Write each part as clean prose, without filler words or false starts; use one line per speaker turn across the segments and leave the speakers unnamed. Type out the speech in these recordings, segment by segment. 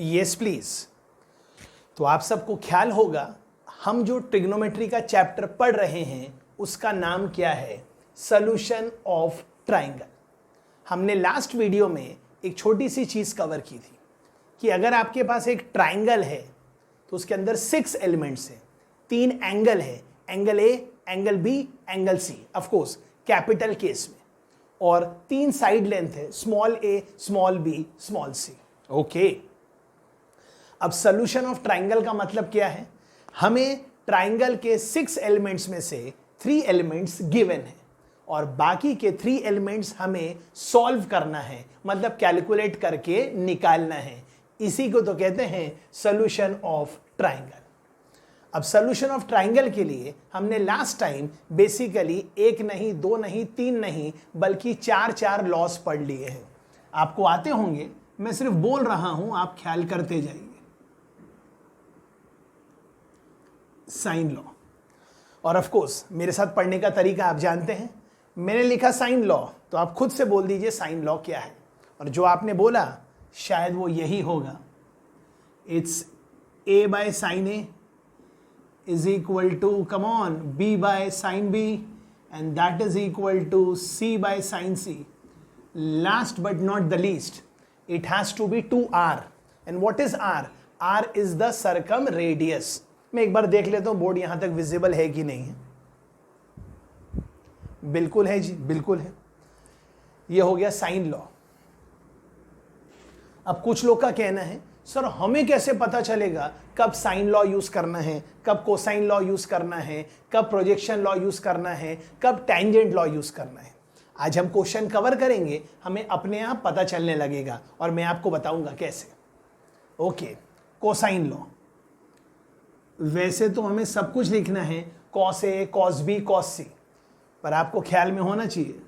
Yes please. तो आप सबको ख्याल होगा हम जो ट्रिग्नोमेट्री का चैप्टर पढ़ रहे हैं उसका नाम क्या है? Solution of triangle. हमने लास्ट वीडियो में एक छोटी सी चीज कवर की थी कि अगर आपके पास एक ट्राइंगल है तो उसके अंदर 6 एलिमेंट्स हैं, 3 एंगल है, angle A, angle B, angle C, of course capital case में, और 3 साइड लेंथ है, small A, small B, small C. Okay, अब सॉल्यूशन ऑफ ट्राइंगल का मतलब क्या है? हमें ट्राइंगल के 6 एलिमेंट्स में से 3 एलिमेंट्स गिवन है और बाकी के 3 एलिमेंट्स हमें सॉल्व करना है, मतलब कैलकुलेट करके निकालना है। इसी को तो कहते हैं सॉल्यूशन ऑफ ट्राइंगल। अब सॉल्यूशन ऑफ ट्राइंगल के लिए हमने लास्ट टाइम बेसिकली 1 नहीं, 2 नहीं, 3 नहीं, बल्कि 4 लॉस पढ़ लिए हैं। आपको आते होंगे, मैं सिर्फ बोल रहा हूं, आप ख्याल करते जाइए। साइन लॉ, और ऑफ कोर्स मेरे साथ पढ़ने का तरीका आप जानते हैं। मैंने लिखा साइन लॉ, तो आप खुद से बोल दीजिए साइन लॉ क्या है, और जो आपने बोला शायद वो यही होगा। It's a by sign A is equal to, come on, b by sin b, and that is equal to c by sin c. Last but not the least, it has to be 2r. And what is r? r is the circumradius. मैं एक बार देख लेता हूं board यहां तक visible है कि नहीं है। बिल्कुल है जी, बिल्कुल है। ये हो गया साइन लॉ। अब कुछ लोग का कहना है सर हमें कैसे पता चलेगा कब साइन लॉ यूज करना है, कब कोसाइन लॉ यूज करना है, कब प्रोजेक्शन लॉ यूज करना है, कब टेंजेंट लॉ यूज करना है। आज हम क्वेश्चन कवर करेंगे, हमें अपने आप पता चलने लगेगा और मैं आपको बताऊंगा कैसे। Okay, cosine law. वैसे तो हमें सब कुछ लिखना है, cos A, cos B, cos सी, पर आपको ख्याल में होना चाहिए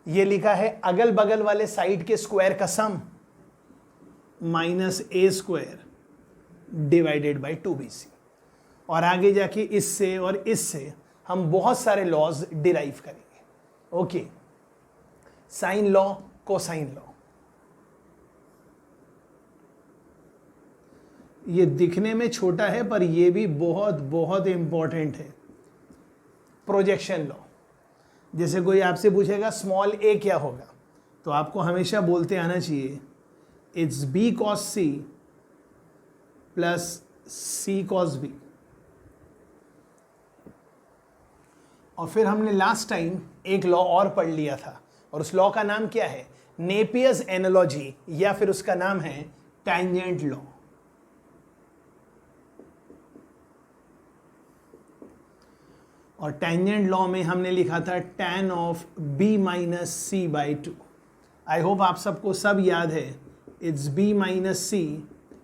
ये लिखा है अगल बगल वाले साइड के स्क्वायर का sum minus A square divided by 2bc, और आगे जाके इससे और इससे हम बहुत सारे लॉज डिराइव करेंगे। Okay, sine law, cosine law. ये दिखने में छोटा है पर ये भी बहुत बहुत इंपॉर्टेंट है। प्रोजेक्शन लॉ, जैसे कोई आपसे पूछेगा स्मॉल ए क्या होगा, तो आपको हमेशा बोलते आना चाहिए it's B cos C plus C cos B. और फिर हमने लास्ट टाइम एक लॉ और पढ़ लिया था, और उस लॉ का नाम क्या है? नेपियर्स एनालॉजी, या फिर उसका नाम है टैंजेंट लॉ। और टैंजेंट लॉ में हमने लिखा था tan of b minus C by 2। I hope आप सबको सब याद है। It's b minus C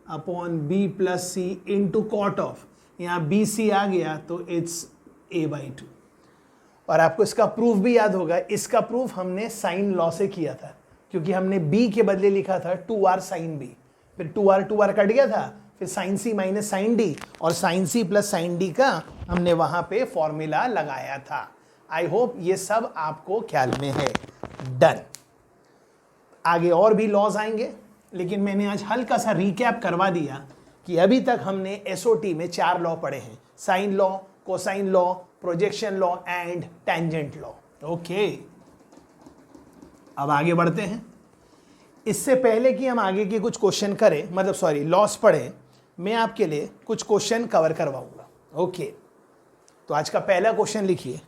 upon b plus C into cot of, यहाँ बी सी आ गया तो इट्स a बाई 2। और आपको इसका प्रूफ भी याद होगा, इसका प्रूफ हमने साइन लॉ से किया था, क्योंकि हमने b के बदले लिखा था 2r साइन b, फिर 2r कट गया था, फिर sine C minus sine D, और sine C plus sine D का हमने वहां पे फॉर्मूला लगाया था। आई होप ये सब आपको ख्याल में है। डन। आगे और भी लॉज आएंगे, लेकिन मैंने आज हल्का सा रिकैप करवा दिया कि अभी तक हमने एसओटी में 4 लॉ पढ़े हैं, sine law, cosine law, projection law and tangent law. Okay, अब आगे बढ़ते हैं। इससे पहले कि हम आगे के कुछ क्वेश्चन करें, मतलब सॉरी लॉस पढ़ें, मैं आपके लिए कुछ क्वेश्चन कवर करवाऊंगा। ओके, तो आज का पहला क्वेश्चन लिखिए।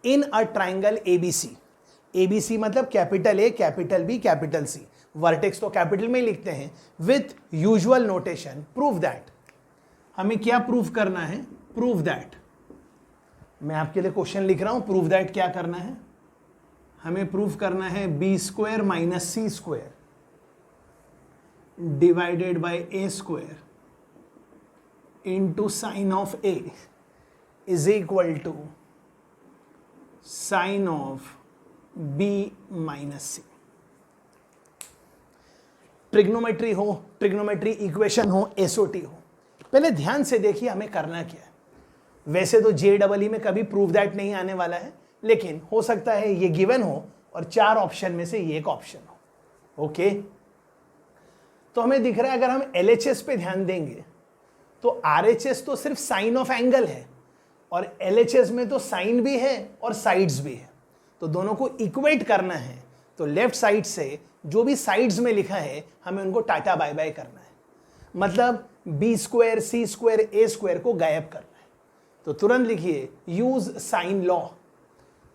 In a triangle ABC, ABC मतलब capital A, capital B, capital C, vertex तो कैपिटल में ही लिखते हैं, with usual notation prove that. हमें क्या प्रूव करना है? Prove that. मैं आपके लिए क्वेश्चन लिख रहा हूं, प्रूव दैट क्या करना है? हमें प्रूव करना है B square minus C square divided by A square into sine of A is equal to sine of B minus C. Trigonometry हो, ट्रिग्नोमेट्री इक्वेशन हो, एसओटी हो, पहले ध्यान से देखिए हमें करना क्या है। वैसे तो JEE में कभी प्रूव दैट नहीं आने वाला है, लेकिन हो सकता है ये गिवन हो और 4 ऑप्शन में से ये एक ऑप्शन हो। ओके, तो हमें दिख रहा है अगर हम LHS पे ध्यान देंगे तो RHS तो सिर्फ साइन ऑफ एंगल है और LHS में तो साइन भी है और साइड्स भी है, तो दोनों को इक्वेट करना है। तो लेफ्ट साइड से जो भी साइड्स में लिखा है हमें उनको टाटा बाय बाय करना है, मतलब B square C square A square को गायब करना है। तो तुरंत लिखिए यूज साइन लॉ।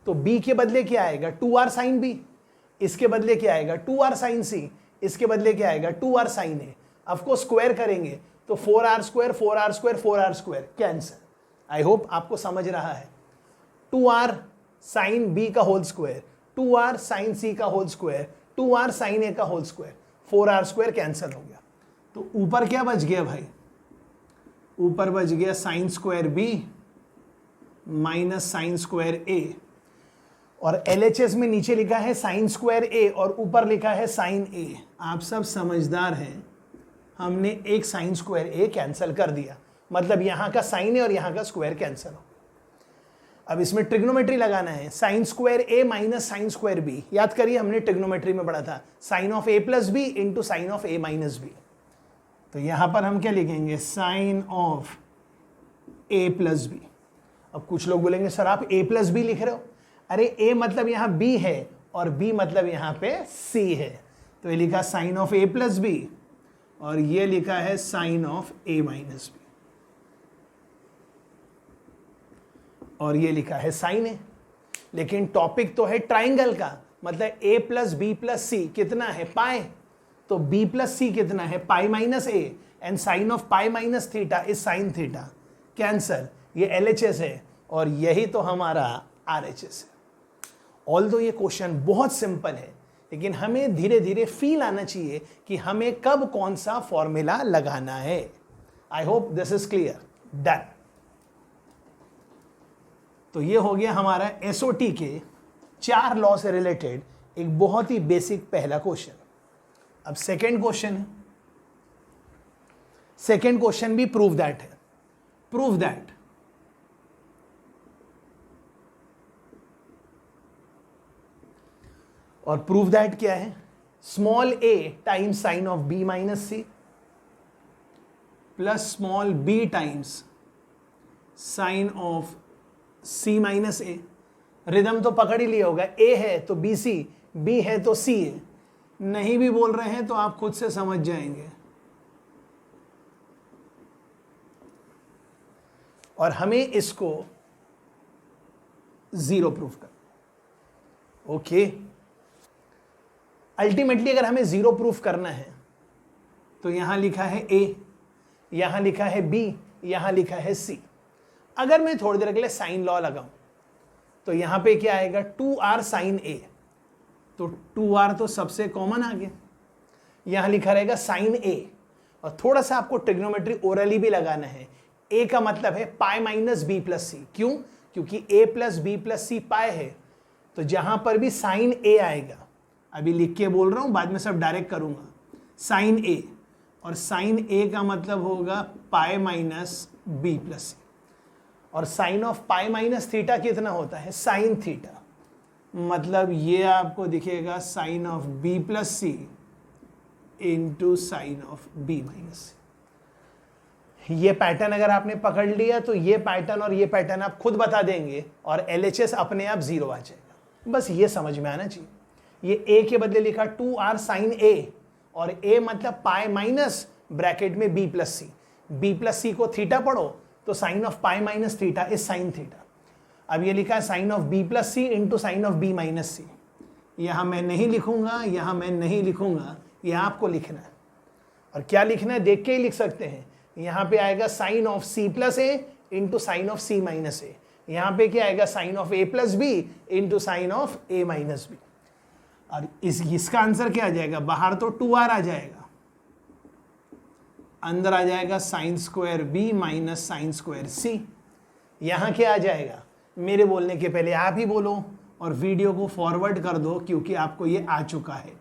तो B के बदले क्या आएगा 2r साइन B, इसके बदले क्या आएगा 2r साइन C, इसके बदले क्या आएगा 2r साइन A। आपको स्क्वायर करेंगे तो 4r square 4r square 4r square cancel. I hope आपको समझ रहा है। 2r साइन B का whole square, 2r sine C का whole square, 2r sine A का whole square, 4r square cancel हो गया। तो ऊपर क्या बच गया भाई, ऊपर बच गया sign square B minus sine square A, और LHS में नीचे लिखा है साइन स्क्वायर A और ऊपर लिखा है साइन A। आप सब समझदार हैं, हमने एक साइन स्क्वायर A कैंसिल कर दिया, मतलब यहां का साइन A और यहां का स्क्वायर कैंसिल हो। अब इसमें ट्रिग्नोमेट्री लगाना है, sine square A minus sine square B। याद करिए हमने ट्रिग्नोमेट्री में पढ़ा था sine of A plus B into sine of A minus B। तो यहां पर हम क्या लिखेंगे sine of A plus B। अब कुछ लोग बोलेंगे सर आप A प्लस B लिख रहे हो, अरे A मतलब यहां B है और B मतलब यहां पे C है, तो ये लिखा sine of A plus B और ये लिखा है sine of A minus B, और ये लिखा है साइन A। लेकिन टॉपिक तो है ट्राइंगल का, मतलब A plus B plus C कितना है पाई, तो B प्लस C कितना है pi minus A, and sine of pi minus theta is sine theta, cancel. ये LHS है और यही तो हमारा RHS है। ऑल्दो ये क्वेश्चन बहुत सिंपल है, लेकिन हमें धीरे धीरे फील आना चाहिए कि हमें कब कौन सा फॉर्मूला लगाना है। आई hope this is clear. Done. तो ये हो गया हमारा SOT के 4 लॉ से रिलेटेड एक बहुत ही बेसिक पहला क्वेश्चन। अब सेकेंड क्वेश्चन है, सेकेंड क्वेश्चन भी प्रूव दैट है। प्रूव दैट और प्रूव दैट क्या है, small a times sign of B minus C plus small b times sign of C minus A। Rhythm तो पकड़ ही लिया होगा, A है तो BC, B है तो C है। नहीं भी बोल रहे हैं तो आप खुद से समझ जाएंगे। और हमें इसको 0 प्रूफ कर। ओके, अल्टीमेटली अगर हमें 0 प्रूफ करना है तो यहां लिखा है A, यहां लिखा है B, यहां लिखा है C। अगर मैं थोड़ी देर के लिए साइन लॉ लगाऊं तो यहां पे क्या आएगा 2r साइन A, तो 2r तो सबसे कॉमन आ गया, यहां लिखा रहेगा साइन A। और थोड़ा सा आपको ट्रिग्नोमेट्री ओरली भी लगाना है। A का मतलब है pi minus B plus C, क्यों, क्योंकि A plus B plus C पाई है, तो जहां पर भी साइन A आएगा, अभी लिख के बोल रहा हूं बाद में सब डायरेक्ट करूंगा, साइन A, और साइन A का मतलब होगा pi minus B plus C, और sine of pi minus theta कितना होता है साइन थीटा, मतलब ये आपको दिखेगा sine of B plus C into sine of B minus C। ये पैटर्न अगर आपने पकड़ लिया तो ये पैटर्न और ये पैटर्न आप खुद बता देंगे और LHS अपने आप 0 आ जाएगा। बस ये समझ में आना चाहिए। ये A के बदले लिखा 2r साइन A, और A मतलब पाई माइनस ब्रैकेट में B plus C, B plus C को थीटा पढ़ो तो sine of pi minus theta is sine theta. अब ये लिखा है sine of B plus C into sine of B minus C। यहां मैं नहीं लिखूंगा, यहां मैं नहीं लिखूंगा, यह आपको लिखना है। और क्या लिखना है देख के ही लिख सकते हैं। यहां पे आएगा sine of C plus A into sine of C minus A। यहां पे क्या आएगा sine of A plus B into sine of A minus B। और इसका आंसर क्या आ जाएगा, बाहर तो 2r आ जाएगा, अंदर आ जाएगा sign square B minus sine square C। यहां क्या आ जाएगा, मेरे बोलने के पहले आप ही बोलो और वीडियो को फॉरवर्ड कर दो क्योंकि आपको ये आ चुका है।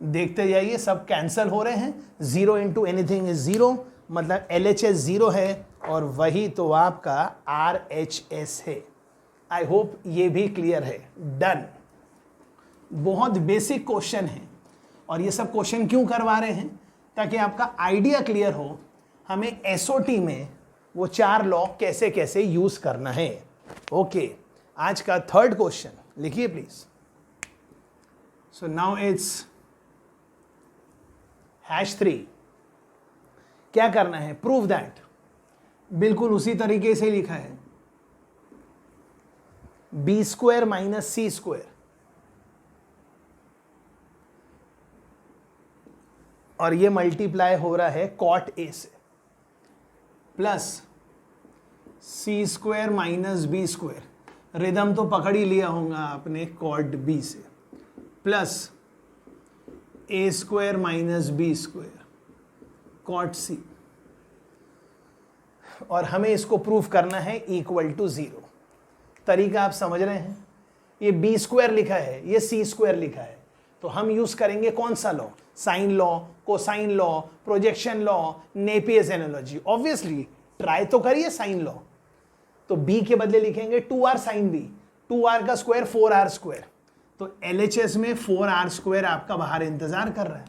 देखते जाइए, सब कैंसल हो रहे हैं। 0 इंटू एनीथिंग इज 0, मतलब LHS 0 है और वही तो आपका RHS है। आई होप ये भी क्लियर है। डन। बहुत बेसिक क्वेश्चन है, और ये सब क्वेश्चन क्यों करवा रहे हैं, ताकि आपका आइडिया क्लियर हो हमें एसओटी में वो 4 लॉ कैसे कैसे यूज करना है। ओके, आज का थर्ड क्वेश्चन लिखिए प्लीज। So now it's #3। क्या करना है, प्रूव दैट। बिल्कुल उसी तरीके से लिखा है, b² - c², और ये मल्टीप्लाई हो रहा है cot a से, प्लस c² - b², रिदम तो पकड़ ही लिया होगा आपने cot b से, plus a² - b², cot c, और हमें इसको प्रूफ करना है = 0। तरीका आप समझ रहे हैं, ये b² लिखा है, ये c² लिखा है, तो हम यूज करेंगे कौन सा law, sine law, cosine law, projection law, Napier's analogy. Obviously try तो करिए साइन लॉ, तो b के बदले लिखेंगे 2r sin b, 2r का स्क्वायर 4r², तो LHS में 4r² आपका बाहर इंतजार कर रहा है।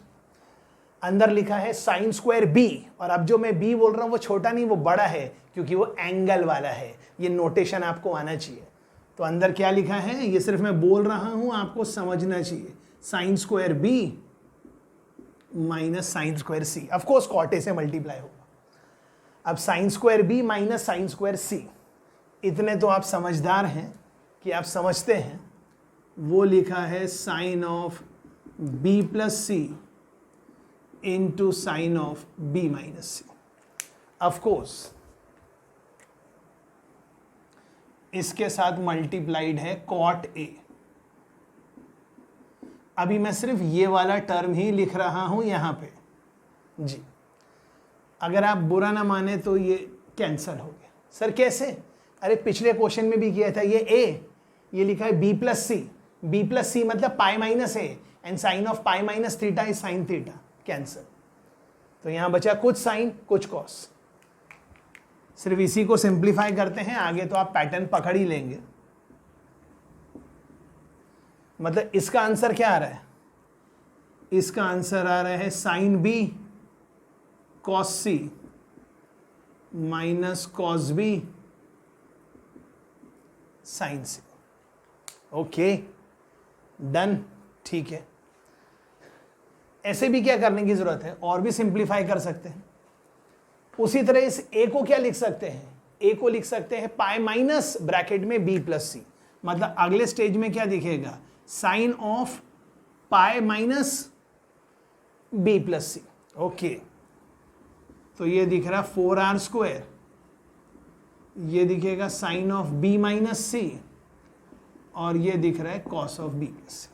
अंदर लिखा है sin² b, और अब जो मैं b बोल रहा हूं वो छोटा नहीं, वो बड़ा है, क्योंकि वो एंगल वाला है। ये नोटेशन आपको आना चाहिए। तो अंदर क्या लिखा है, ये सिर्फ मैं बोल रहा हूं, आपको समझना चाहिए। sin² b - sin² c, of course cot a से मल्टीप्लाई होगा। अब sin² b - sin² c, इतने तो आप समझदार हैं कि आप समझते हैं, वो लिखा है sin of b + c * sin of b - c। Of course इसके साथ मल्टीप्लाइड है cot a। अभी मैं सिर्फ ये वाला टर्म ही लिख रहा हूं यहां पे जी। अगर आप बुरा ना माने तो ये कैंसल हो गया। सर कैसे, अरे पिछले क्वेश्चन में भी किया था, ये a, ये लिखा है b + c, b + c मतलब π - a, and sine of π - θ is sin θ, cancel. तो यहां बचा कुछ साइन कुछ कॉस। सिर्फ इसी को सिंप्लीफाई करते हैं, आगे तो आप पैटर्न पकड़ ही लेंगे। मतलब इसका आंसर क्या आ रहा है, इसका आंसर आ रहा है sin b cos c - cos b sin c। Okay done, ठीक है। ऐसे भी क्या करने की जरूरत है, और भी सिंप्लीफाई कर सकते हैं। उसी तरह इस a को क्या लिख सकते हैं, a को लिख सकते हैं π माइनस ब्रैकेट में b + c, मतलब अगले स्टेज में क्या दिखेगा, sine of π - b + c। Okay, तो ये दिख रहा 4r², ये दिखेगा साइन ऑफ b - c, और ये दिख रहा है cos of b + c।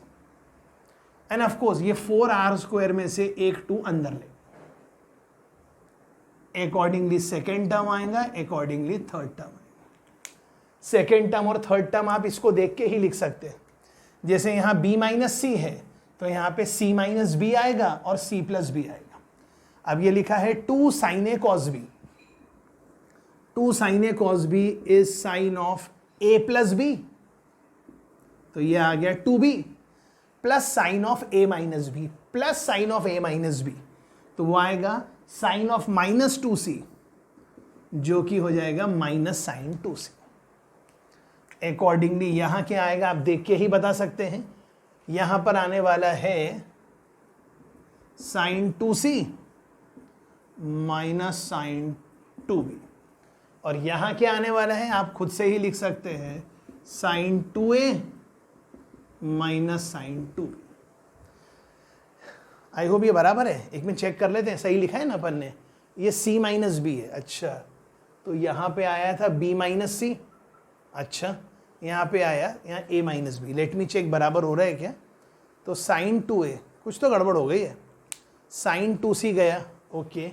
End of course ये 4r² में से एक 2 अंदर ले, अकॉर्डिंगली सेकेंड टर्म आएगा, अकॉर्डिंगली थर्ड टर्म आएगा। सेकेंड टर्म और थर्ड टर्म आप इसको देख के ही लिख सकते हैं। जैसे यहां b - c है, तो यहां पे c - b आएगा और c + b आएगा। अब ये लिखा है 2 sin a cos b, 2 sin a cos b is sine of a + b, तो ये आ गया 2b plus sign of a - b plus sign of a - b, तो वो आएगा साइन ऑफ -2c, जो कि हो जाएगा -sin 2c। अकॉर्डिंगली यहां क्या आएगा आप देख के ही बता सकते हैं। यहां पर आने वाला है sin 2c - sin 2b, और यहां क्या आने वाला है आप खुद से ही लिख सकते हैं, sin 2a - sin 2b। आई होप ये बराबर है। एक मिनट चेक कर लेते हैं, सही लिखा है ना अपन ने, ये c - b है। अच्छा, तो यहाँ पे आया था b - c, अच्छा यहाँ पे आया यहाँ a - b। Let me check बराबर हो रहा है क्या। तो sin 2a, कुछ तो गड़बड़ हो गई है, sin 2c गया, ओके,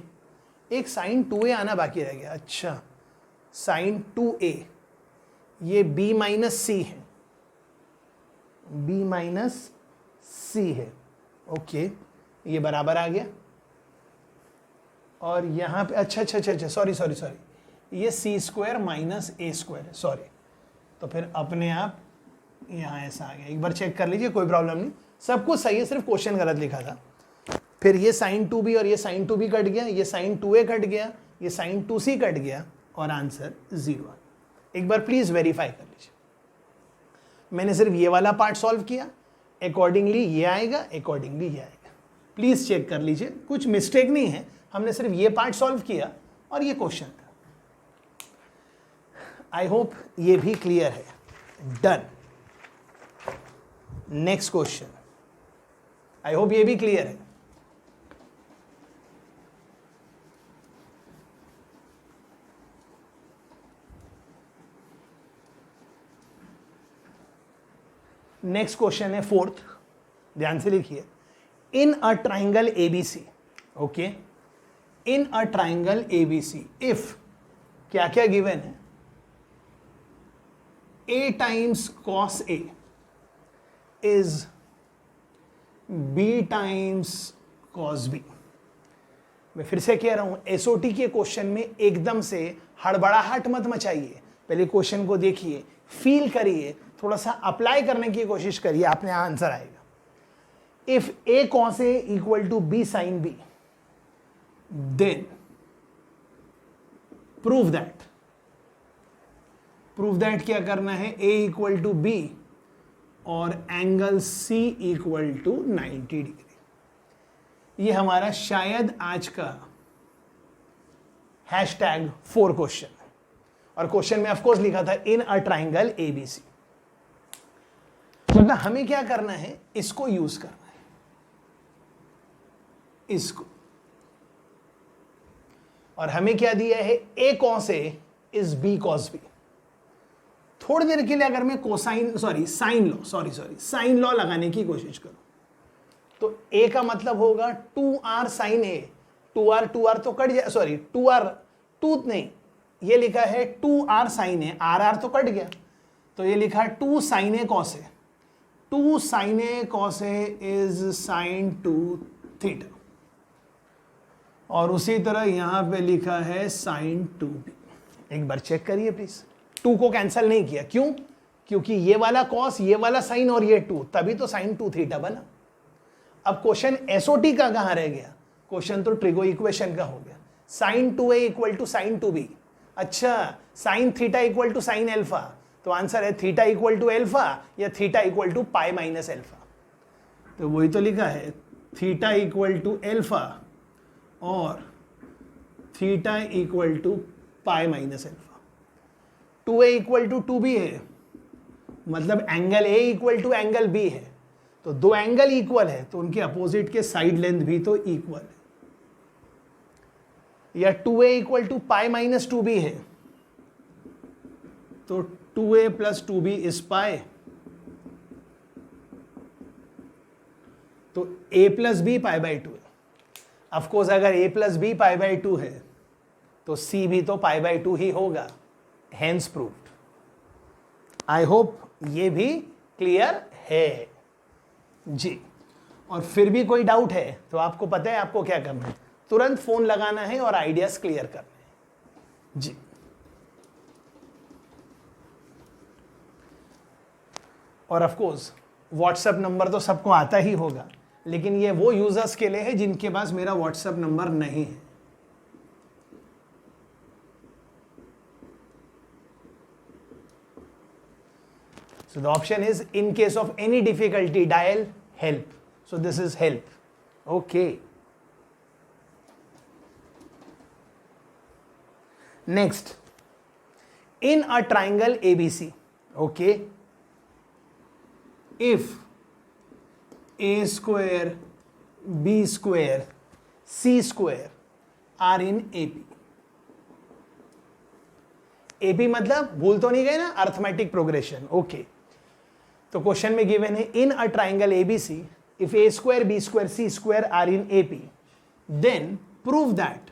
एक sin 2a आना बाकी रह गया। अच्छा, sin 2a, ये b - c है, b - c है, ओके, ये बराबर आ गया। और यहाँ पे अच्छा सॉरी, ये c² - a², सॉरी, तो फिर अपने आप यहाँ ऐसा आ गया। एक बार चेक कर लीजिए, कोई प्रॉब्लम नहीं, सब कुछ सही है, सिर्फ क्वेश्चन गलत लिखा था। फिर ये sin 2b और ये sin 2b कट गया, ये sin 2a कट गया, ये sin 2c कट गया और आंसर 0 आ। एक बार प्लीज वेरीफाई कर लीजिए। मैंने सिर्फ ये वाला पार्ट सॉल्व किया, अकॉर्डिंगली ये आएगा, अकॉर्डिंगली ये आएगा। प्लीज चेक कर लीजिए, कुछ मिस्टेक नहीं है, हमने सिर्फ ये पार्ट सॉल्व किया और ये क्वेश्चन था। आई होप ये भी क्लियर है। डन। नेक्स्ट क्वेश्चन, आई होप ये भी क्लियर है। नेक्स्ट क्वेश्चन है फोर्थ, ध्यान से लिखिए। In a triangle ABC, okay, in a triangle ABC if क्या क्या गिवन है, a times cos a is b times cos b। मैं फिर से कह रहा हूं, एसओटी के क्वेश्चन में एकदम से हड़बड़ाहट मत मचाइए, पहले क्वेश्चन को देखिए, फील करिए, थोड़ा सा अप्लाई करने की कोशिश करिए, आपने आंसर आएगा। If a cos a equal to b sin b, then prove that क्या करना है, a इक्वल टू b और angle c equal to 90 degree. ये हमारा शायद आज का #4 क्वेश्चन है, और क्वेश्चन में ऑफकोर्स लिखा था इन अ ट्राइंगल एबीसी। मतलब हमें क्या करना है, इसको यूज करना है, इसको, और हमें क्या दिया है, a cos a is b cos b। थोड़ी देर के लिए अगर मैं साइन लॉ लगाने की कोशिश करूं, तो a का मतलब होगा 2r sin a, 2r तो कट जाए, 2 नहीं, ये लिखा है 2r sin a, r तो कट गया, तो ये लिखा है 2 sin a cos a, 2 sin a cos a is sin 2 theta, और उसी तरह यहां पे लिखा है sin 2b। एक बार चेक करिए प्लीज, 2 को कैंसिल नहीं किया, क्यों? क्योंकि ये वाला cos, ये वाला sin और ये 2, तभी तो sin 2 थीटा बना। अब क्वेश्चन एसओटी का कहां रह गया, क्वेश्चन तो ट्रिगो इक्वेशन का हो गया। sin 2a equal to sin 2b, अच्छा sin theta equal to sin alpha, तो आंसर है थीटा इक्वल टू एल्फा या theta equal to pi minus alpha. तो वही तो लिखा है, थीटा इक्वल टू एल्फा और theta equal to pi minus alpha. 2a equal to 2b है, मतलब angle a equal to angle b है, तो दो एंगल इक्वल है तो उनके अपोजिट के साइड लेंथ भी तो इक्वल है। या 2a equal to pi minus 2b है, तो 2a plus 2b is pi, तो a plus b pi by 2 है। ऑफकोर्स अगर a plus b pi by 2 है तो c भी तो पाई बाई 2 ही होगा, हेंस प्रूव्ड। आई होप ये भी क्लियर है जी। और फिर भी कोई डाउट है तो आपको पता है आपको क्या करना है, तुरंत फोन लगाना है और आइडियाज क्लियर करने हैं जी। और ऑफ कोर्स व्हाट्सएप नंबर तो सबको आता ही होगा, लेकिन ये वो यूजर्स के लिए है जिनके पास मेरा व्हाट्सएप नंबर नहीं है। So the option is, in case of any difficulty, dial help. So this is help. Okay. Next, in a triangle ABC, okay, if a square, b square, c square are in AP. AP मतलब भूल तो नहीं गए ना, arithmetic progression, okay. तो question में given है in a triangle ABC if A square B square C square are in AP, then prove that,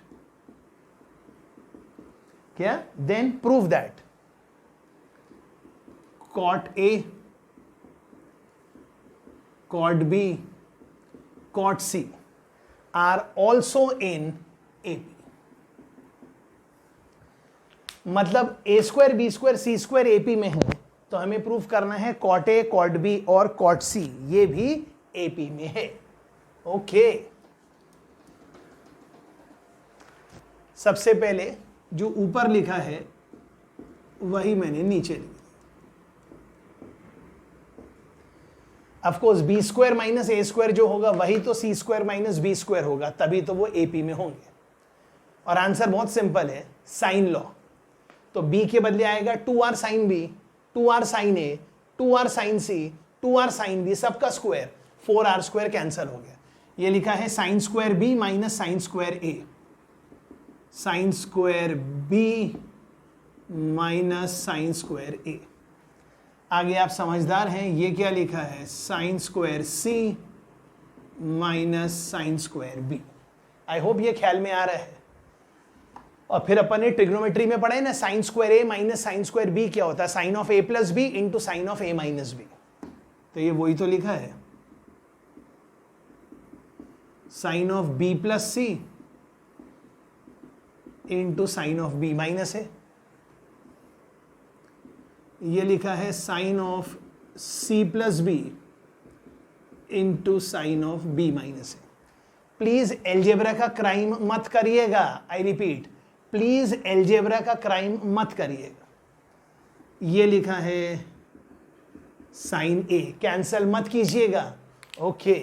क्या, then prove that cot A, cot B, cot C are also in AP. मतलब A square B square C square AP में है, तो हमें proof करना है cot A, cot B और cot C ये भी एपी में है। ओके, सबसे पहले जो ऊपर लिखा है वही मैंने नीचे लिखा। Of course B square minus A square जो होगा वही तो C square minus B square होगा, तभी तो वो एपी में होंगे। और आंसर बहुत सिंपल है, साइन लॉ। तो b के बदले आएगा 2r sine B, 2r sine A, 2r sine C, 2r sine B, सबका स्क्वायर, 4r स्क्वायर कैंसिल हो गया। ये लिखा है sine square b minus sine square A, sine square b minus sine square A. आगे आप समझदार हैं, ये क्या लिखा है, sine square c minus sine square b। I hope ये ख्याल में आ रहा है। और फिर अपन ने ट्रिग्नोमेट्री में पढ़ा है ना, sine square A minus sine square B क्या होता है, sine of A plus B into sine of A minus B. तो ये वही तो लिखा है, sine of B plus C into sine of B minus A. ये लिखा है sine of C plus B into sine of B minus A. Please algebra का क्राइम मत करिएगा, आई रिपीट, प्लीज एलजेब्रा का क्राइम मत करिएगा। ये लिखा है साइन ए, कैंसल मत कीजिएगा, ओके।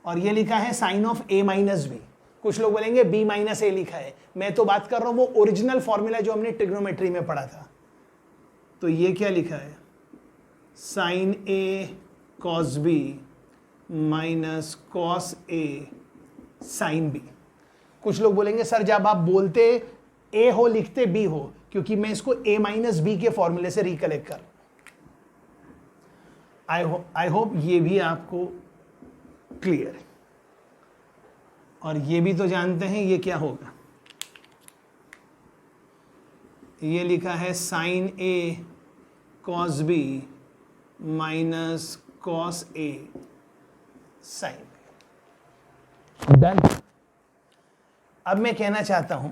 और ये लिखा है sine of A minus B. कुछ लोग बोलेंगे बी माइनस ए लिखा है, मैं तो बात कर रहा हूं वो ओरिजिनल फॉर्मूला जो हमने ट्रिग्नोमेट्री में पढ़ा था। तो ये क्या लिखा है, sign A cos B minus cos A sine B. कुछ लोग बोलेंगे सर जब आप बोलते ए हो लिखते बी हो, क्योंकि मैं इसको ए माइनस बी के फॉर्मूले से रिकलेक्ट कर। आई होप ये भी आपको क्लियर है। और ये भी तो जानते हैं ये क्या होगा, ये लिखा है sign A cos B minus cos A sine B. Done. अब मैं कहना चाहता हूं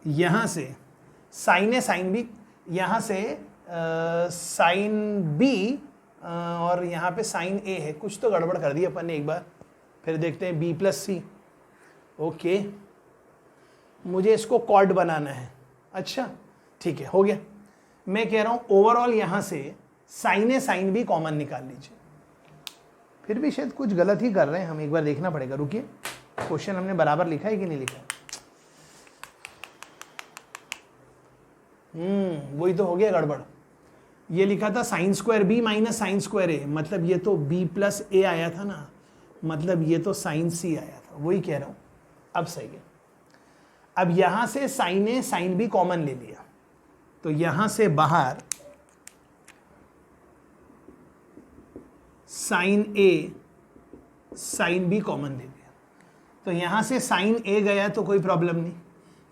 यहां से साइन ए साइन बी, यहां से साइन बी और यहां पे साइन ए है, कुछ तो गड़बड़ कर दी अपन ने एक बार, फिर देखते हैं बी प्लस सी। ओके, मुझे इसको कॉर्ड बनाना है। अच्छा ठीक है, हो गया। मैं कह रहा हूं ओवरऑल यहां से साइन ए साइन बी कॉमन निकाल लीजिए। फिर भी शायद कुछ गलत ही कर रहे हैं हम, एक बार देखना पड़ेगा, रुकिए। क्वेश्चन हमने बराबर लिखा है कि नहीं लिखा? वही तो हो गया गड़बड़। ये लिखा था sine square B minus sine square A, मतलब ये तो बी प्लस ए आया था ना, मतलब ये तो साइन सी आया था, वही कह रहा हूं। अब सही है। अब यहां से साइन ए साइन बी कॉमन ले लिया, तो यहां से बाहर साइन ए साइन बी कॉमन ले लिया, तो यहां से साइन ए गया तो कोई प्रॉब्लम नहीं,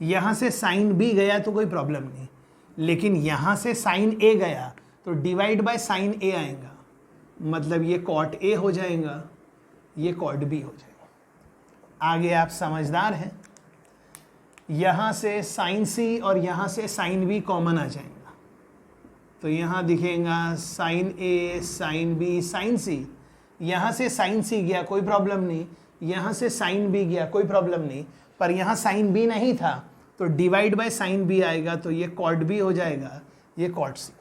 यहां से साइन बी गया तो कोई प्रॉब्लम नहीं, लेकिन यहां से साइन ए गया तो डिवाइड बाय साइन ए आएगा, मतलब ये कॉट ए हो जाएगा, ये कॉट बी हो जाएगा। आगे आप समझदार हैं। यहां से साइन सी और यहां से साइन बी कॉमन आ जाएगा, तो यहां दिखेगा साइन ए साइन बी साइन सी। यहां से साइन सी गया कोई प्रॉब्लम नहीं, यहां से साइन बी गया कोई प्रॉब्लम नहीं, पर यहां साइन बी नहीं था तो डिवाइड बाय साइन बी आएगा, तो ये कॉट बी हो जाएगा, ये कॉट सी।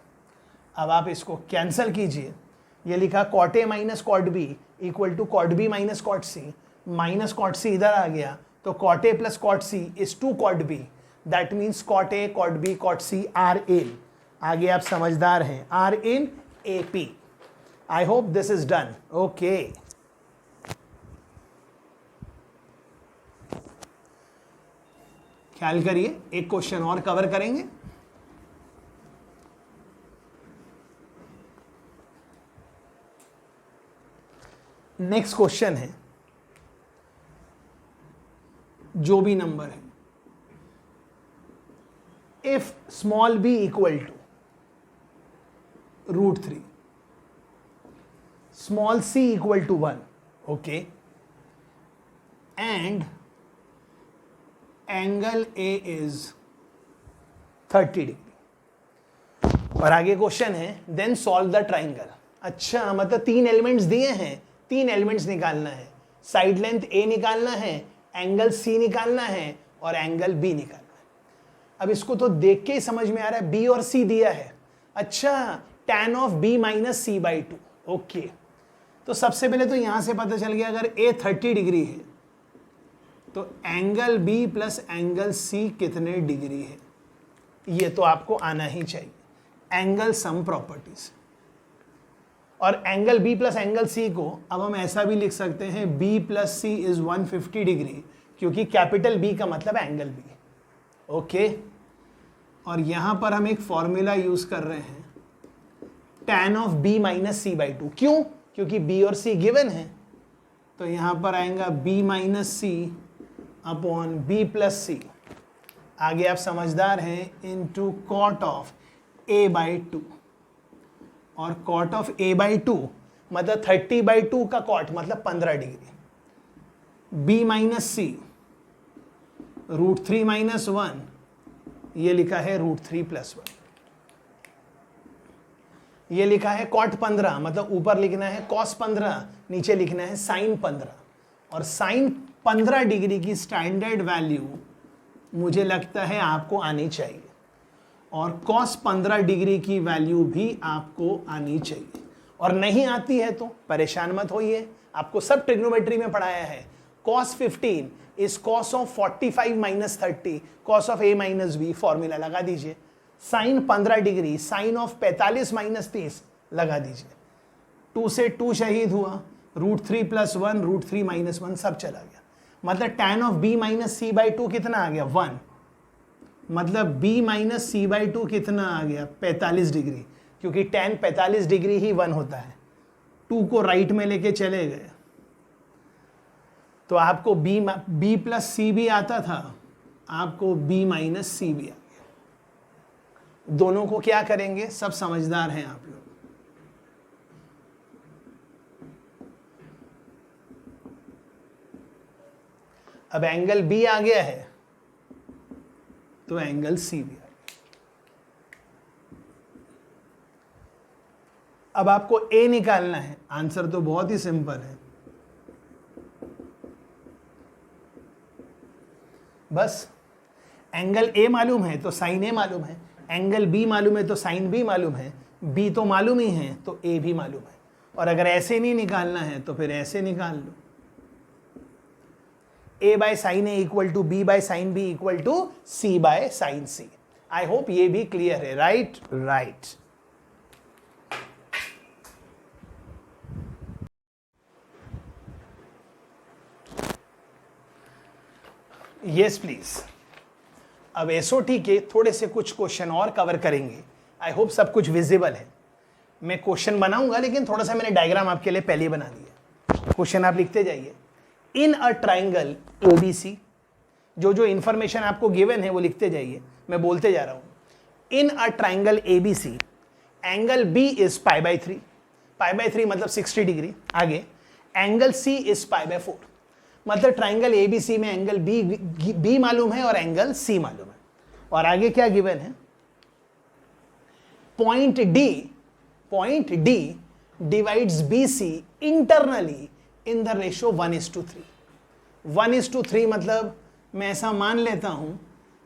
अब आप इसको कैंसिल कीजिए, ये लिखा cot A minus cot B equal to cot B minus cot C, minus cot C इधर आ गया, तो cot A plus cot C is two cot B, that means cot A cot B cot C are in. आगे आप समझदार हैं, are in A P. I hope this is done. Okay, ख्याल करिए, एक क्वेश्चन और कवर करेंगे। Next question है, जो भी नंबर है, if small B equal to √3, small C equal to 1, okay, and angle A is 30 degree. और आगे क्वेश्चन है देन सॉल्व द ट्राइंगल। अच्छा, मतलब 3 एलिमेंट्स दिए हैं, 3 एलिमेंट्स निकालना है, साइड लेंथ ए निकालना है, एंगल सी निकालना है और एंगल बी निकालना है। अब इसको तो देख के ही समझ में आ रहा है, बी और सी दिया है। अच्छा, tan of b minus C by 2। Okay, तो सबसे पहले तो यहां से पता चल गया, अगर a 30 डिग्री है तो angle b plus angle c कितने डिग्री है, ये तो आपको आना ही चाहिए, एंगल सम प्रॉपर्टीज। और angle b plus angle c को अब हम ऐसा भी लिख सकते हैं, b plus C is 150 degree, क्योंकि कैपिटल B का मतलब एंगल B। ओके, और यहां पर हम एक फॉर्मूला यूज कर रहे हैं, tan of b minus C by 2। क्यों? क्योंकि b और c गिवन है, तो यहां पर आएगा b minus C upon b plus C, आगे आप समझदार हैं, into cot of a by 2। और कॉट ऑफ a बाई 2 मतलब 30 बाई 2 का कॉट मतलब 15 डिग्री। b माइनस सी √3 माइनस 1, ये लिखा है √3 प्लस 1। ये लिखा है कॉट 15, मतलब ऊपर लिखना है cos 15, नीचे लिखना है sin 15। और sin 15 डिग्री की स्टैंडर्ड वैल्यू मुझे लगता है आपको आनी चाहिए, और cos 15 डिग्री की वैल्यू भी आपको आनी चाहिए। और नहीं आती है तो परेशान मत होइए, आपको सब ट्रिग्नोमेट्री में पढ़ाया है। cos 15 is cos of 45 minus 30, cos of a minus b, formula लगा दीजिए। sin 15 degree sin of 45 minus 30 लगा दीजिए। 2 से 2 शहीद हुआ, √3 प्लस 1, √3 माइनस 1 सब चला गया। मतलब tan of b minus C by 2 कितना आ गया? 1। मतलब b माइनस सी बाई 2 कितना आ गया? 45 डिग्री, क्योंकि tan 45 डिग्री ही 1 होता है। 2 को राइट में लेके चले गए तो आपको b प्लस सी भी आता था, आपको b माइनस सी भी आ गया। दोनों को क्या करेंगे? सब समझदार हैं आप लोग। अब एंगल b आ गया है तो एंगल c भी आ गया। अब आपको a निकालना है। आंसर तो बहुत ही सिंपल है, बस एंगल a मालूम है तो साइन a मालूम है, एंगल b मालूम है तो साइन b मालूम है, b तो मालूम ही है तो a भी मालूम है। और अगर ऐसे नहीं निकालना है तो फिर ऐसे निकाल लो, a by sine a equal to b by sine b equal to c by sine c। I hope ये भी क्लियर है। Right right. Yes please. अब एसओटी के थोड़े से कुछ क्वेश्चन और कवर करेंगे। आई होप सब कुछ विजिबल है। मैं क्वेश्चन बनाऊंगा लेकिन थोड़ा सा मैंने डायग्राम आपके लिए पहले ही बना दिया। क्वेश्चन आप लिखते जाइए। इन अ ट्राइंगल ओबीसी, जो जो इंफॉर्मेशन आपको गिवन है वो लिखते जाइए, मैं बोलते जा रहा हूं। In a triangle ABC angle B is π/3, π/3 मतलब 60 डिग्री। आगे एंगल सी इज π/4, मतलब ट्राइंगल एबीसी में एंगल बी मालूम है और एंगल सी मालूम है। और आगे क्या गिवन है? Point D divides BC internally in the ratio 1:3। 1:3 मतलब मैं ऐसा मान लेता हूं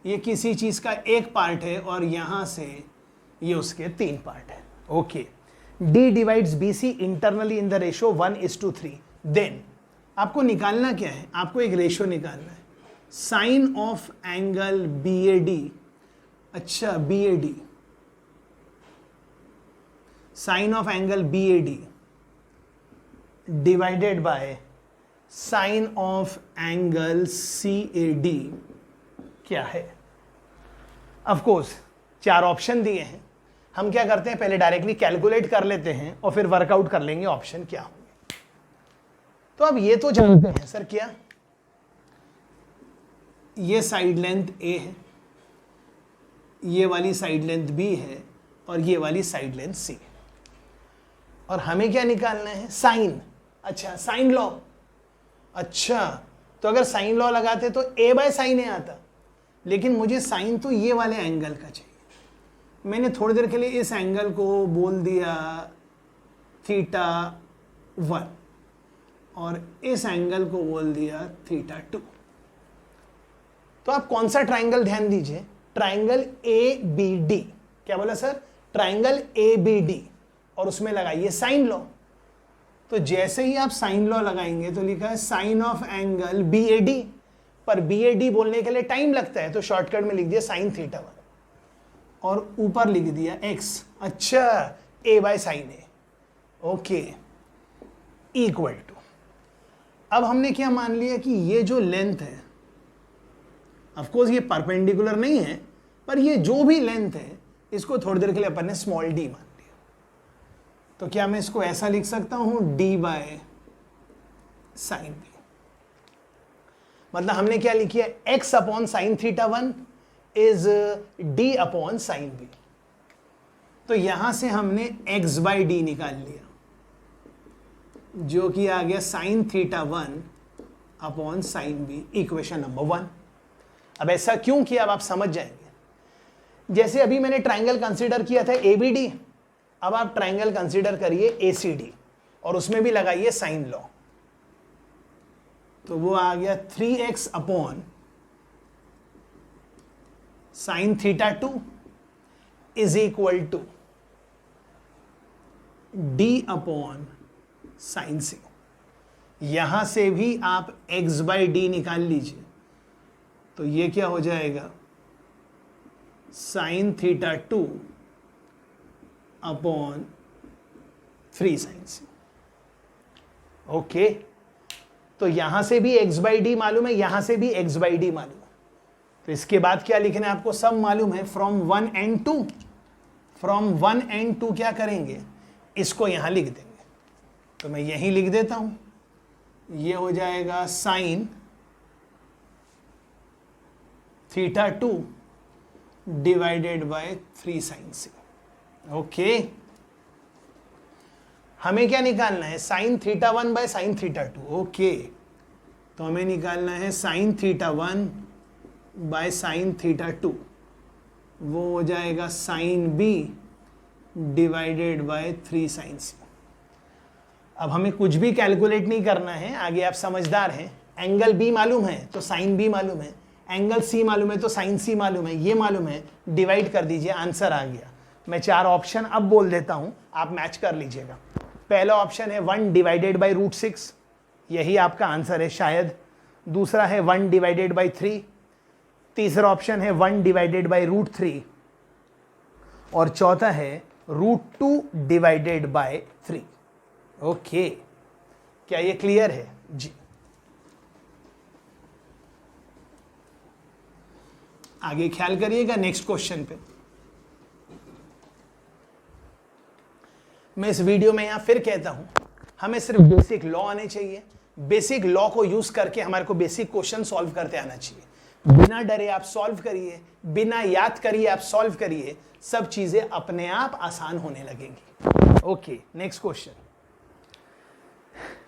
ये किसी चीज का एक पार्ट है और यहां से ये उसके 3 पार्ट है। Okay, D divides BC internally in the ratio 1:3। Then आपको निकालना क्या है? आपको एक रेशियो निकालना है, साइन ऑफ एंगल BAD। अच्छा, BAD, sine of angle BAD divided by sine of angle CAD क्या है? ऑफ कोर्स 4 ऑप्शन दिए हैं। हम क्या करते हैं, पहले डायरेक्टली कैलकुलेट कर लेते हैं और फिर वर्कआउट कर लेंगे ऑप्शन क्या होंगे। तो अब ये तो जानते हैं सर, क्या ये साइड लेंथ A है, ये वाली साइड लेंथ B है और ये वाली साइड लेंथ C है। और हमें क्या निकालना है? साइन। अच्छा, साइन लॉ। अच्छा, तो अगर साइन लॉ लगाते तो A बाय साइन A आता, लेकिन मुझे साइन तो ये वाले एंगल का चाहिए। मैंने थोड़ी देर के लिए इस एंगल को बोल दिया थीटा 1 और इस एंगल को बोल दिया थीटा 2। तो आप कौन सा ट्राइंगल ध्यान दीजिए, ट्राइंगल ABD। क्या बोला सर? ट्राइंगल ABD, और उसमें लगाइए साइन लॉ। तो जैसे ही आप साइन लॉ लगाएंगे तो लिखा है साइन ऑफ एंगल BAD, पर BAD बोलने के लिए टाइम लगता है तो शॉर्टकट में लिख दिया साइन थीटा 1 और ऊपर लिख दिया x। अच्छा, A/sin A, okay, equal to. अब हमने क्या मान लिया कि ये जो लेंथ है, ऑफ कोर्स ये परपेंडिकुलर नहीं है, पर ये जो भी लेंथ है इसको थोड़ी देर के लिए अपन ने स्मॉल d मान लिया। तो क्या मैं इसको ऐसा लिख सकता हूं d/sin B। मतलब हमने क्या लिखी है, x/sin theta 1 is d/sin B। तो यहां से हमने x/d निकाल लिया जो कि आ गया sin theta 1/sin B, equation number 1। अब ऐसा क्यों किया अब आप समझ जाएंगे। जैसे अभी मैंने ट्राइंगल कंसीडर किया था ABD, अब आप ट्राइंगल कंसीडर करिए ACD और उसमें भी लगाइए साइन लॉ। तो वो आ गया 3x/sin theta 2 is equal to d/sin C। यहां से भी आप x/d निकाल लीजिए तो ये क्या हो जाएगा, sin theta 2/3sin C। Okay, तो यहां से भी x/d मालूम है, यहां से भी x/d मालूम है। तो इसके बाद क्या लिखना है आपको, सब मालूम है, फ्रॉम 1 and 2। फ्रॉम 1 and 2 क्या करेंगे, इसको यहां लिख देंगे। तो मैं यहीं लिख देता हूं, ये हो जाएगा sin theta 2 divided by 3sin C। Okay, हमें क्या निकालना है, sin theta 1/sin theta 2। Okay, तो हमें निकालना है sin थीटा 1/sin थीटा 2, वो हो जाएगा sin B divided by 3sin C। अब हमें कुछ भी कैलकुलेट नहीं करना है, आगे आप समझदार हैं। एंगल B मालूम है तो sin B मालूम है, एंगल C मालूम है तो sin C मालूम है, ये मालूम है, डिवाइड कर दीजिए, आंसर आ गया। मैं 4 ऑप्शन अब बोल देता हूं, आप मैच कर लीजिएगा। पहला ऑप्शन है 1 डिवाइडेड बाई √6, यही आपका आंसर है शायद। दूसरा है 1 डिवाइडेड बाई 3। तीसरा ऑप्शन है 1 डिवाइडेड बाई √3 और चौथा है √2 डिवाइडेड बाई 3। ओके, क्या ये क्लियर है जी? आगे ख्याल करिएगा नेक्स्ट क्वेश्चन पे। मैं इस वीडियो में यहां फिर कहता हूं, हमें सिर्फ बेसिक लॉ आने चाहिए। बेसिक लॉ को यूज करके हमारे को बेसिक क्वेश्चन सॉल्व करते आना चाहिए। बिना डरे आप सॉल्व करिए, बिना याद करिए आप सॉल्व करिए, सब चीजें अपने आप आसान होने लगेंगी। Okay, next question.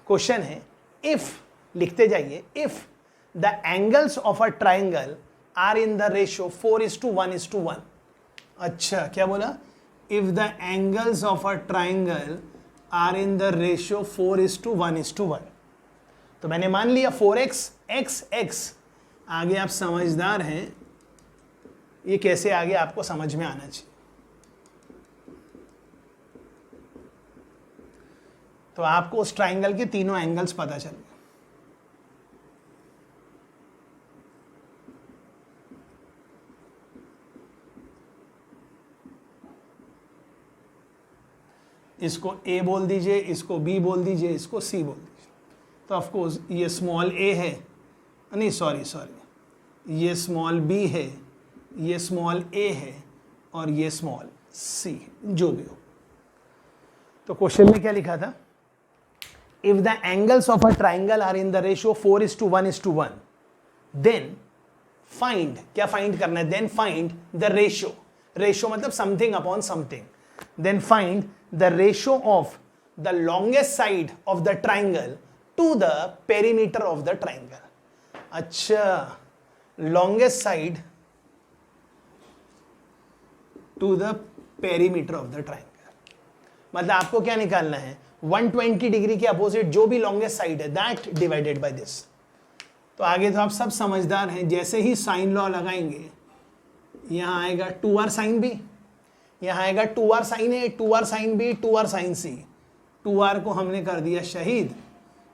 क्वेश्चन है, इफ, लिखते जाइए, if the angles of a triangle are in the ratio 4:1:1। अच्छा, क्या बोला, if the angles of a triangle are in the ratio 4:1:1। तो मैंने मान लिया 4x x x। आगे आप समझदार हैं, ये कैसे आगे आपको समझ में आना चाहिए। तो आपको उस ट्राइंगल के तीनों एंगल्स पता चल गए। इसको A बोल दीजिए, इसको B बोल दीजिए, इसको C बोल दीजिए। तो ऑफ कोर्स ये स्मॉल a है, नहीं सॉरी, ये स्मॉल b है, ये स्मॉल a है और ये स्मॉल c, जो भी हो। तो क्वेश्चन में क्या लिखा था, if the angles of a triangle are in the ratio 4:1:1 then find, क्या फाइंड करना है, then find the ratio, ratio मतलब something upon something, then find the ratio of the longest side of the triangle to the perimeter of the triangle. अच्छा, longest side to the perimeter of the triangle. मतलब आपको क्या निकालना है, 120 degree के opposite जो भी लॉन्गेस्ट साइड है दैट डिवाइडेड बाय दिस। तो आगे तो आप सब समझदार हैं, जैसे ही साइन लॉ लगाएंगे यहाँ आएगा 2r साइन बी, यहाँ आएगा 2r sine A, 2r sine B, 2r sine C. 2r को हमने कर दिया शहीद,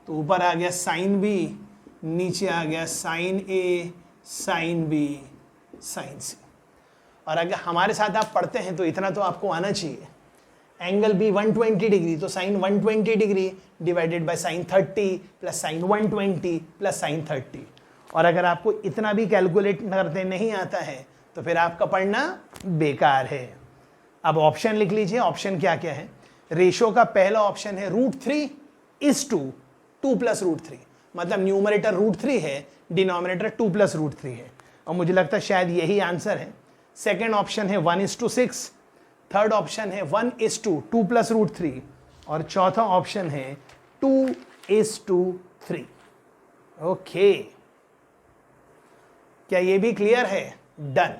तो ऊपर आ गया साइन बी, नीचे आ गया साइन ए, साइन बी, साइन सी। और अगर हमारे साथ आप पढ़ते हैं तो इतना तो आपको आना चाहिए, एंगल बी 120 डिग्री तो sine 120 degree divided by sine 30 plus sine 120 plus sine 30। और अगर आपको इतना भी कैलकुलेट करते नहीं आता है तो फिर आपका पढ़ना बेकार है। अब ऑप्शन लिख लीजिए, ऑप्शन क्या क्या है। रेशो का पहला ऑप्शन है √3:2, 2 प्लस √3, मतलब न्यूमरेटर √3 है, डिनोमिनेटर 2 प्लस √3 है, और मुझे लगता है शायद यही आंसर है। सेकेंड ऑप्शन है 1:6, थर्ड ऑप्शन है 1:2, 2 प्लस √3, और चौथा ऑप्शन है 2:3। ओके, क्या ये भी क्लियर है? डन।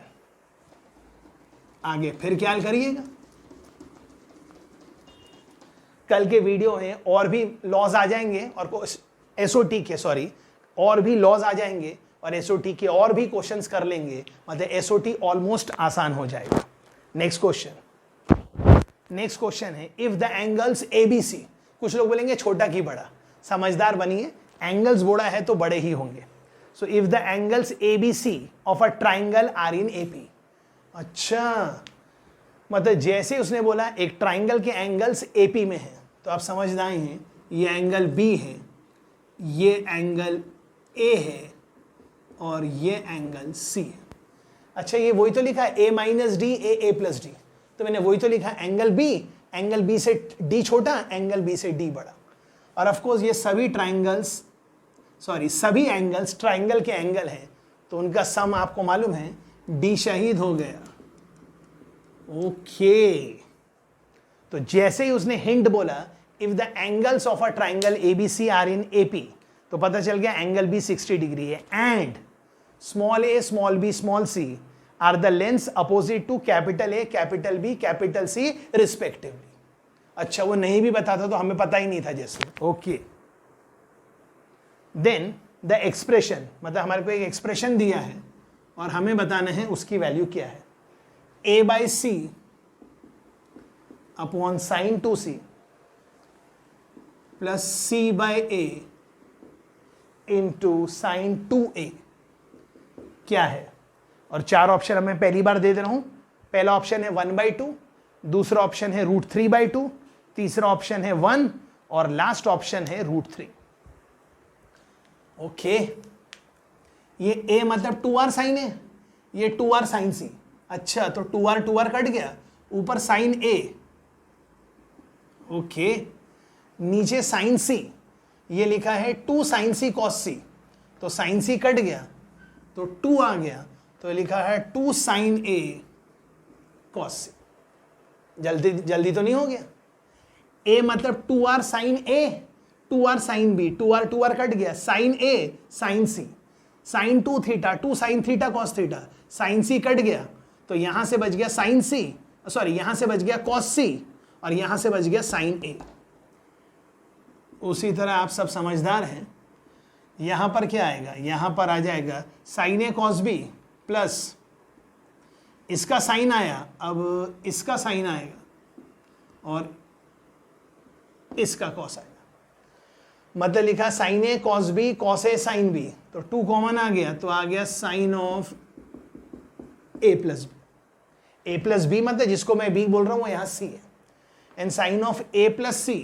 आगे फिर क्या करिएगा, कल के वीडियो में और भी लॉज आ जाएंगे और एसओटी के और भी लॉज आ जाएंगे और एसओटी के और भी क्वेश्चंस कर लेंगे, मतलब एसओटी ऑलमोस्ट आसान हो जाएगा। नेक्स्ट क्वेश्चन है इफ द एंगल्स एबीसी, कुछ लोग बोलेंगे छोटा की बड़ा, समझदार बनिए, एंगल्स बड़ा है तो बड़े ही होंगे। So if the angles ABC of a triangle are in AP. अच्छा, मतलब जैसे उसने बोला एक ट्राइंगल के एंगल्स एपी में है, तो आप समझ आए हैं ये एंगल बी है, ये एंगल ए है और ये एंगल सी है। अच्छा, ये वही तो लिखा है a minus D A plus D, तो मैंने वही तो लिखा एंगल बी से डी छोटा, एंगल बी से डी बड़ा। और ऑफ कोर्स ये सभी एंगल्स ट्राइंगल के एंगल हैं, तो उनका सम आपको मालूम है, डी शहीद हो गया। ओके, तो जैसे ही उसने हिंट बोला if the angles of a triangle ABC are in AP, तो पता चल गया एंगल बी 60 डिग्री है, and small A, small B, small C are the lengths opposite to capital A, capital B, capital C respectively. अच्छा, वो नहीं भी बताता तो हमें पता ही नहीं था जैसे। ओके, देन द एक्सप्रेशन, मतलब हमारे को एक एक्सप्रेशन दिया है और हमें बताना है उसकी वैल्यू क्या है। a by C upon sine 2c plus c by A into sine 2a क्या है? और चार ऑप्शन अब मैं पहली बार दे रहा हूं। पहला ऑप्शन है 1/2, दूसरा ऑप्शन है √3/2, तीसरा ऑप्शन है 1 और लास्ट ऑप्शन है √3। ओके, ये a मतलब 2r साइन है, ये 2r साइन सी। अच्छा, तो 2r कट गया, ऊपर साइन a। ओके, नीचे साइन सी, ये लिखा है 2 साइन सी कॉस सी, तो साइन सी कट गया तो 2 आ गया, तो लिखा है 2 साइन a कॉस सी। जल्दी तो नहीं हो गया? a मतलब 2r sine a, 2r sine b, 2r cut गया, sine a sine c, sine 2 theta, 2 sine theta cos theta, sine c cut गया, तो यहां से बच गया साइन c, यहां से बच गया कॉस c और यहां से बच गया साइन a। उसी तरह आप सब समझदार हैं, यहां पर क्या आएगा, यहां पर आ जाएगा sine a cos b plus इसका साइन आया, अब इसका साइन आएगा और इसका कॉस आएगा, मतलब लिखा sine a cos b cos a sine b, तो 2 कॉमन आ गया, तो आ गया sine of a plus B, मतलब जिसको मैं b बोल रहा हूं वो यहां c है, and sine of a plus c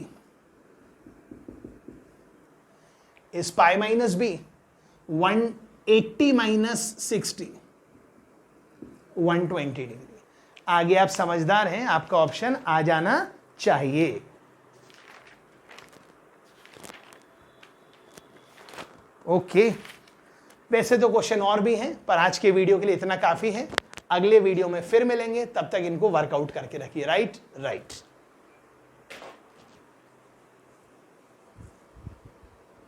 is pi minus b, 180 minus 60, 120 degree. आगे आप समझदार हैं, आपका ऑप्शन आ जाना चाहिए। ओके, वैसे तो क्वेश्चन और भी हैं, पर आज के वीडियो के लिए इतना काफी है। अगले वीडियो में फिर मिलेंगे, तब तक इनको वर्कआउट करके रखिए। राइट।